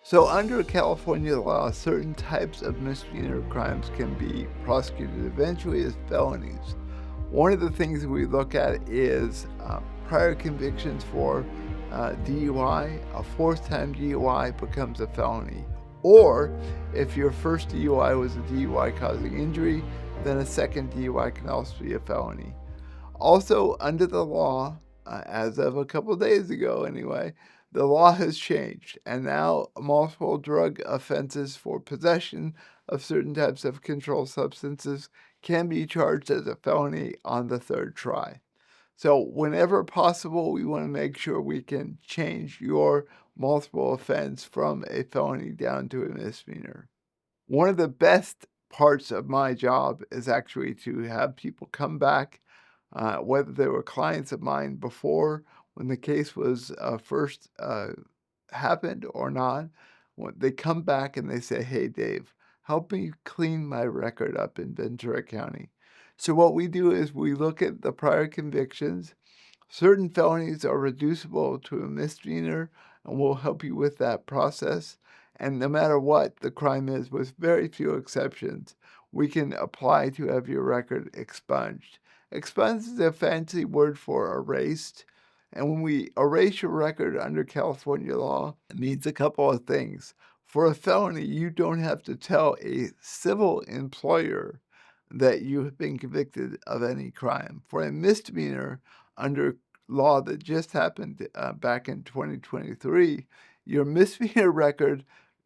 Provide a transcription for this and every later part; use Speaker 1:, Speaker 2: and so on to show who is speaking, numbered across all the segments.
Speaker 1: So, under California law, certain types of misdemeanor crimes can be prosecuted eventually as felonies. One of the things we look at is prior convictions for DUI. A fourth time DUI becomes a felony. Or if your first DUI was a DUI causing injury, then a second DUI can also be a felony. Also, under the law, as of a couple days ago anyway, the law has changed, and now multiple drug offenses for possession of certain types of controlled substances can be charged as a felony on the third try. So, whenever possible, we want to make sure we can change your multiple offense from a felony down to a misdemeanor. One of the best parts of my job is actually to have people come back, whether they were clients of mine before when the case was first happened or not. When they come back and they say, "Hey, Dave, help me clean my record up in Ventura County." So what we do is we look at the prior convictions. Certain felonies are reducible to a misdemeanor, and we'll help you with that process. And no matter what the crime is, with very few exceptions, we can apply to have your record expunged. Expunged is a fancy word for erased. And when we erase your record under California law, it means a couple of things. For a felony, you don't have to tell a civil employer that you have been convicted of any crime. For a misdemeanor, under law that just happened back in 2023, your misdemeanor record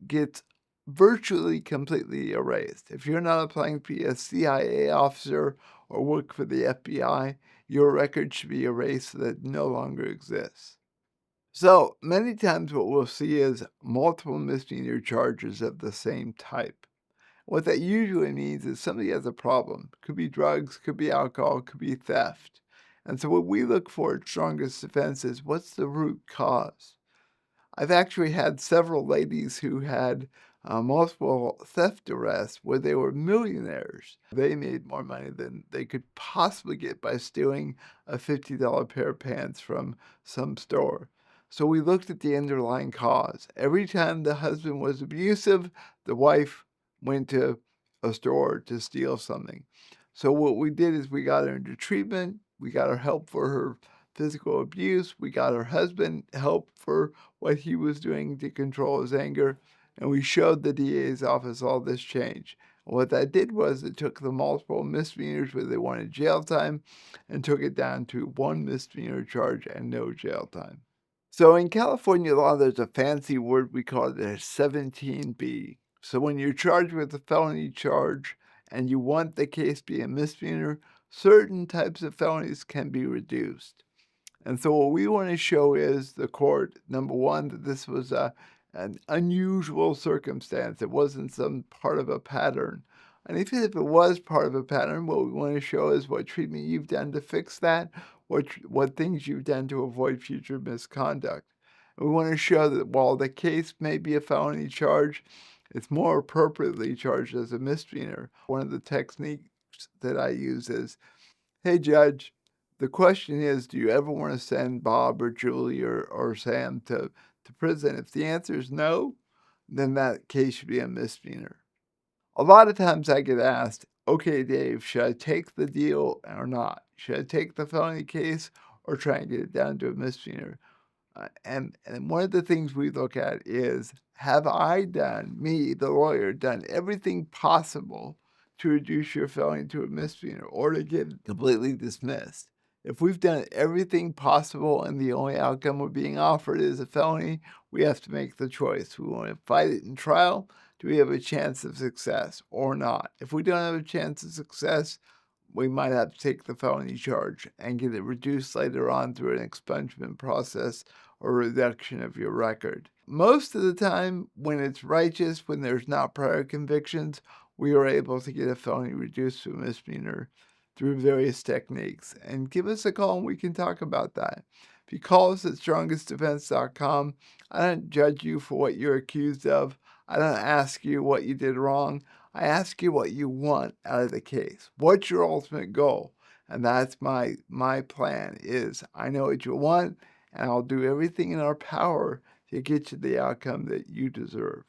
Speaker 1: gets virtually completely erased. If you're not applying to be a CIA officer or work for the FBI, your record should be erased so that it no longer exists. So many times what we'll see is multiple misdemeanor charges of the same type. What that usually means is somebody has a problem. Could be drugs, could be alcohol, could be theft. And so what we look for at strongest defense is what's the root cause? I've actually had several ladies who had multiple theft arrests where they were millionaires. They made more money than they could possibly get by stealing a $50 pair of pants from some store. So we looked at the underlying cause. Every time the husband was abusive, the wife went to a store to steal something. So what we did is we got her into treatment, we got her help for her physical abuse, we got her husband help for what he was doing to control his anger, and we showed the DA's office all this change. And what that did was it took the multiple misdemeanors where they wanted jail time and took it down to one misdemeanor charge and no jail time. So in California law, there's a fancy word, we call it a 17B. So when you're charged with a felony charge and you want the case to be a misdemeanor, certain types of felonies can be reduced. And so what we want to show is the court, number one, that this was an unusual circumstance. It wasn't some part of a pattern. And even if it was part of a pattern, what we want to show is what treatment you've done to fix that, what things you've done to avoid future misconduct. And we want to show that while the case may be a felony charge, it's more appropriately charged as a misdemeanor. One of the techniques that I use is, "Hey, Judge, the question is, do you ever want to send Bob or Julie or Sam to prison? If the answer is no, then that case should be a misdemeanor." A lot of times I get asked, "Okay, Dave, should I take the deal or not? Should I take the felony case or try and get it down to a misdemeanor?" And one of the things we look at is, have I done, me, the lawyer, done everything possible to reduce your felony to a misdemeanor or to get it completely dismissed? If we've done everything possible and the only outcome we're being offered is a felony, we have to make the choice. We want to fight it in trial. Do we have a chance of success or not? If we don't have a chance of success, we might have to take the felony charge and get it reduced later on through an expungement process or reduction of your record. Most of the time, when it's righteous, when there's not prior convictions, we are able to get a felony reduced to a misdemeanor through various techniques. And give us a call and we can talk about that. If you call us at strongestdefense.com, I don't judge you for what you're accused of. I don't ask you what you did wrong. I ask you what you want out of the case. What's your ultimate goal? And that's my plan is I know what you want, and I'll do everything in our power to get you the outcome that you deserve.